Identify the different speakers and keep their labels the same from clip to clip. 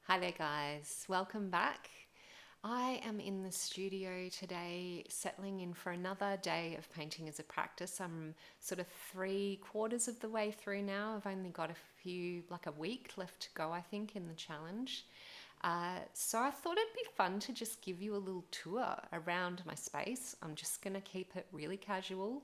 Speaker 1: Hi there guys, welcome back. I am in the studio today settling in for another day of painting as a practice. I'm sort of 3/4 of the way through now. I've only got like a week left to go I think in the challenge. So I thought it'd be fun to just give you a little tour around my space. I'm just going to keep it really casual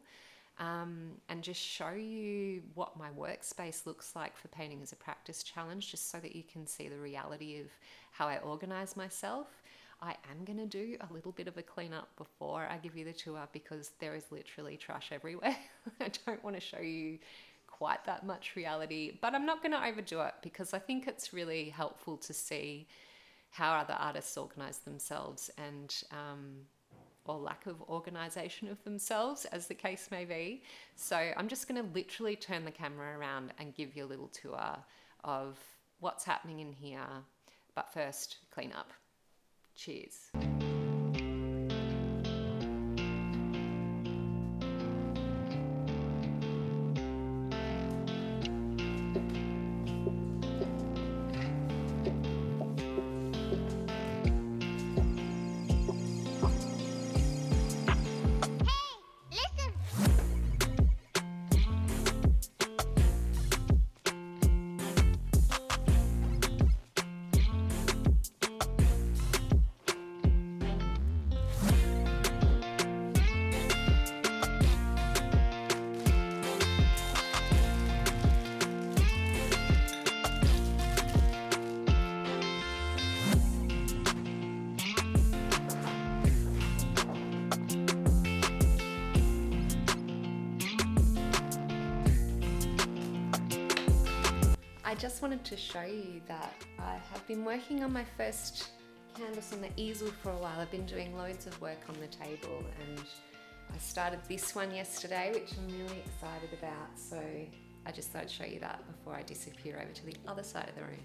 Speaker 1: and just show you what my workspace looks like for painting as a practice challenge, just so that you can see the reality of how I organize myself. I am going to do a little bit of a cleanup before I give you the tour because there is literally trash everywhere. I don't want to show you quite that much reality, but I'm not going to overdo it because I think it's really helpful to see how other artists organize themselves and or lack of organization of themselves, as the case may be. So I'm just going to literally turn the camera around and give you a little tour of what's happening in here. But first, clean up. Cheers. I just wanted to show you that I have been working on my first canvas on the easel for a while. I've been doing loads of work on the table and I started this one yesterday, which I'm really excited about. So I just thought I'd show you that before I disappear over to the other side of the room.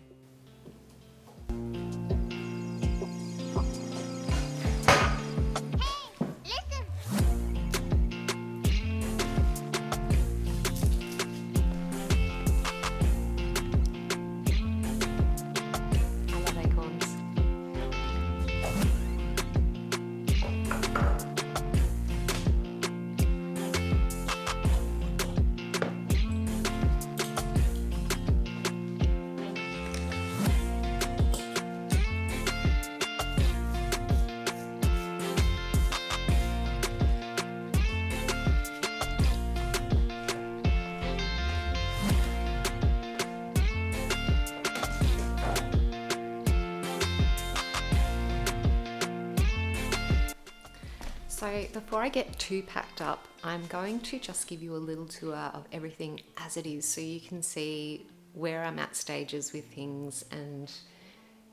Speaker 1: So before I get too packed up, I'm going to just give you a little tour of everything as it is so you can see where I'm at stages with things. And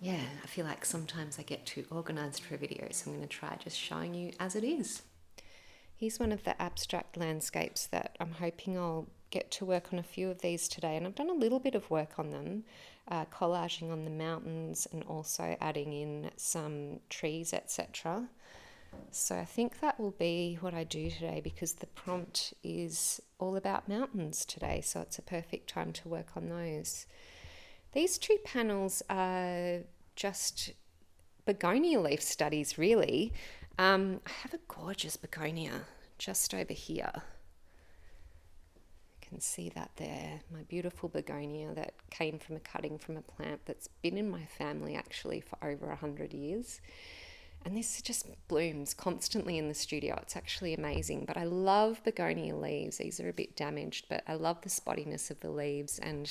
Speaker 1: yeah, I feel like sometimes I get too organized for a video, so I'm going to try just showing you as it is. Here's one of the abstract landscapes that I'm hoping I'll get to work on a few of these today, and I've done a little bit of work on them, collaging on the mountains and also adding in some trees, etc. So I think that will be what I do today because the prompt is all about mountains today, so it's a perfect time to work on those. These two panels are just begonia leaf studies, really. I have a gorgeous begonia just over here. You can see that there, my beautiful begonia that came from a cutting from a plant that's been in my family actually for over 100 years. And this just blooms constantly in the studio. It's actually amazing. But I love begonia leaves. These are a bit damaged, but I love the spottiness of the leaves. And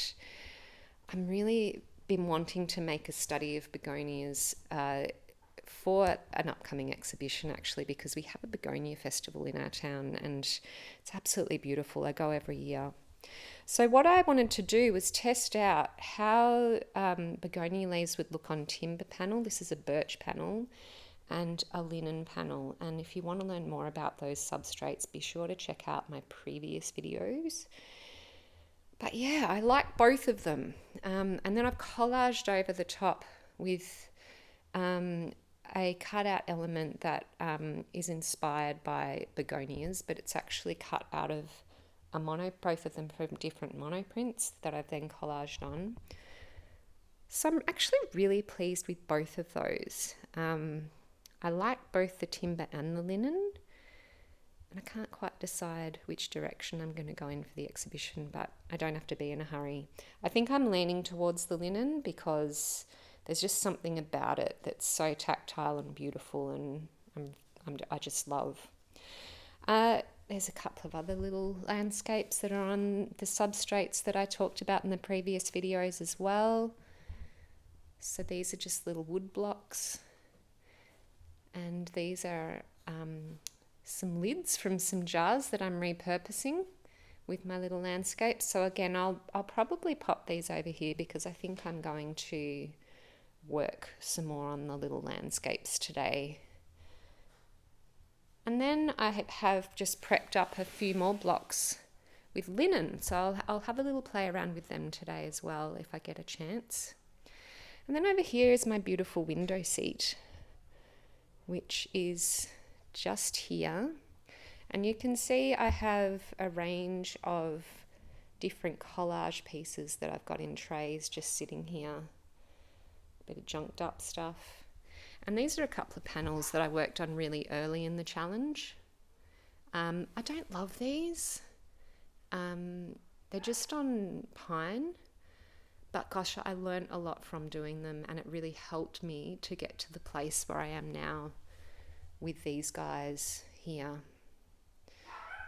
Speaker 1: I'm really been wanting to make a study of begonias for an upcoming exhibition, actually, because we have a begonia festival in our town and it's absolutely beautiful. I go every year. So what I wanted to do was test out how begonia leaves would look on timber panel. This is a birch panel and a linen panel. And if you want to learn more about those substrates, be sure to check out my previous videos. But yeah, I like both of them. And then I've collaged over the top with a cutout element that is inspired by begonias, but it's actually cut out of both of them from different monoprints that I've then collaged on. So I'm actually really pleased with both of those. I like both the timber and the linen, and I can't quite decide which direction I'm going to go in for the exhibition, but I don't have to be in a hurry. I think I'm leaning towards the linen because there's just something about it that's so tactile and beautiful, and I just love. There's a couple of other little landscapes that are on the substrates that I talked about in the previous videos as well. So these are just little wood blocks, and these are some lids from some jars that I'm repurposing with my little landscape. So again, I'll probably pop these over here because I think I'm going to work some more on the little landscapes today. And then I have just prepped up a few more blocks with linen, so I'll have a little play around with them today as well if I get a chance. And then over here is my beautiful window seat, which is just here. And you can see I have a range of different collage pieces that I've got in trays just sitting here. A bit of junked up stuff. And these are a couple of panels that I worked on really early in the challenge. I don't love these. They're just on pine. But gosh, I learned a lot from doing them, and it really helped me to get to the place where I am now with these guys here.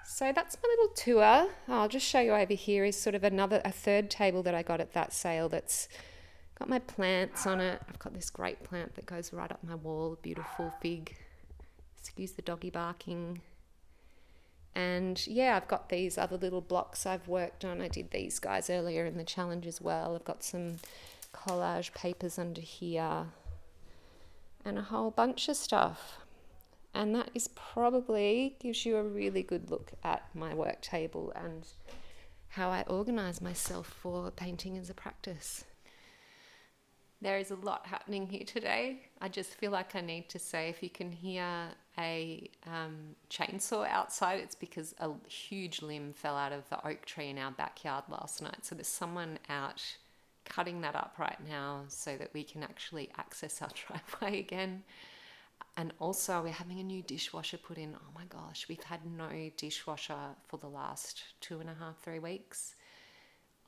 Speaker 1: So that's my little tour. I'll just show you over here is sort of a third table that I got at that sale that's got my plants on it. I've got this great plant that goes right up my wall, beautiful fig. Excuse the doggy barking. And yeah, I've got these other little blocks I've worked on. I did these guys earlier in the challenge as well. I've got some collage papers under here and a whole bunch of stuff. And that is probably gives you a really good look at my work table and how I organise myself for painting as a practice. There is a lot happening here today. I just feel like I need to say if you can hear a chainsaw outside, it's because a huge limb fell out of the oak tree in our backyard last night. So there's someone out cutting that up right now so that we can actually access our driveway again. And also we're having a new dishwasher put in. Oh my gosh, we've had no dishwasher for the last 2.5-3 weeks.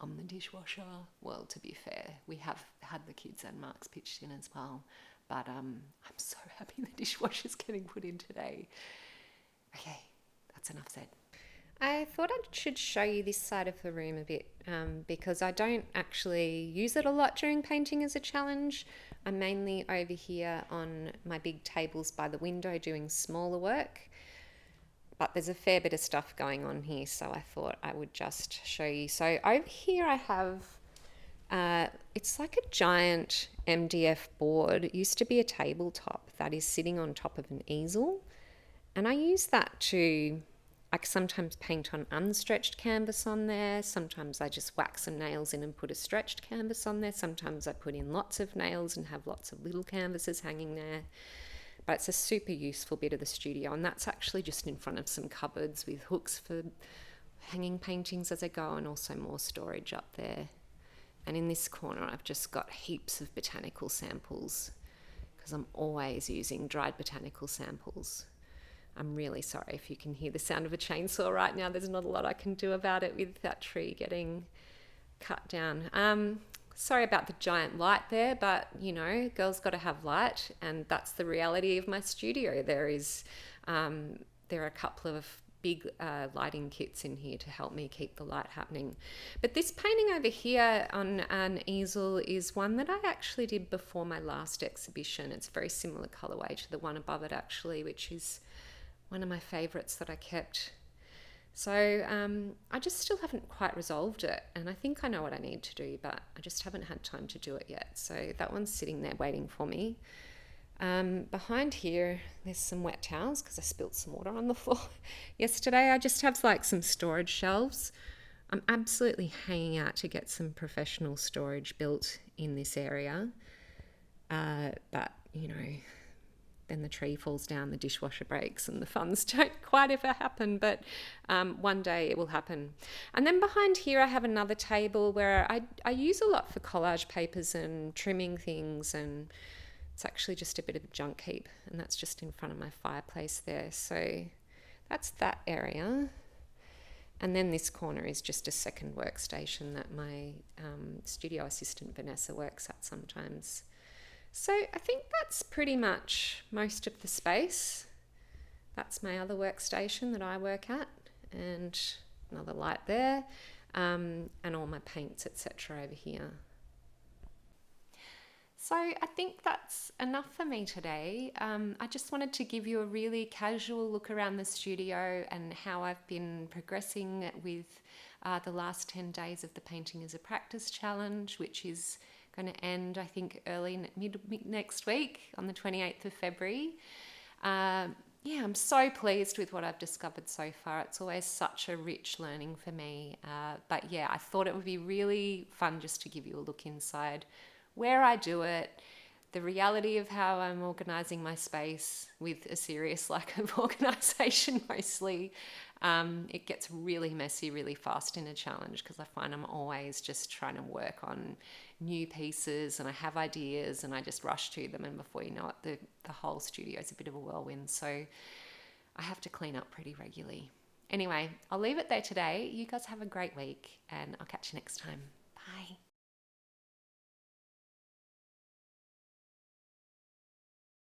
Speaker 1: I'm the dishwasher. Well, to be fair, we have had the kids and Mark's pitched in as well. But I'm so happy the dishwasher's getting put in today. Okay, that's enough said. I thought I should show you this side of the room a bit because I don't actually use it a lot during painting as a challenge. I'm mainly over here on my big tables by the window doing smaller work. But there's a fair bit of stuff going on here, so I thought I would just show you. So over here I have, it's like a giant MDF board. It used to be a tabletop that is sitting on top of an easel. And I use that to, I sometimes paint on unstretched canvas on there. Sometimes I just whack some nails in and put a stretched canvas on there. Sometimes I put in lots of nails and have lots of little canvases hanging there. But it's a super useful bit of the studio, and that's actually just in front of some cupboards with hooks for hanging paintings as I go, and also more storage up there. And in this corner I've just got heaps of botanical samples because I'm always using dried botanical samples. I'm really sorry if you can hear the sound of a chainsaw right now. There's not a lot I can do about it with that tree getting cut down. Sorry about the giant light there, but you know, girls got to have light, and that's the reality of my studio. There are a couple of big lighting kits in here to help me keep the light happening. But this painting over here on an easel is one that I actually did before my last exhibition. It's a very similar colorway to the one above it actually, which is one of my favorites that I kept. So I just still haven't quite resolved it, and I think I know what I need to do, but I just haven't had time to do it yet. So that one's sitting there waiting for me. Behind here, there's some wet towels because I spilled some water on the floor yesterday. I just have like some storage shelves. I'm absolutely hanging out to get some professional storage built in this area. But, you know, then the tree falls down, the dishwasher breaks, and the funds don't quite ever happen, but one day it will happen. And then behind here I have another table where I use a lot for collage papers and trimming things, and it's actually just a bit of a junk heap, and that's just in front of my fireplace there. So that's that area. And then this corner is just a second workstation that my studio assistant Vanessa works at sometimes. So I think that's pretty much most of the space. That's my other workstation that I work at, and another light there, and all my paints, etc. over here. So I think that's enough for me today. I just wanted to give you a really casual look around the studio and how I've been progressing with the last 10 days of the Painting as a Practice Challenge, which is going to end, I think, early mid next week on the 28th of February. Yeah, I'm so pleased with what I've discovered so far. It's always such a rich learning for me. But yeah, I thought it would be really fun just to give you a look inside where I do it, the reality of how I'm organising my space with a serious lack of organisation mostly. It gets really messy really fast in a challenge because I find I'm always just trying to work on new pieces, and I have ideas and I just rush to them, and before you know it, the whole studio is a bit of a whirlwind. So I have to clean up pretty regularly. Anyway, I'll leave it there today. You guys have a great week, and I'll catch you next time.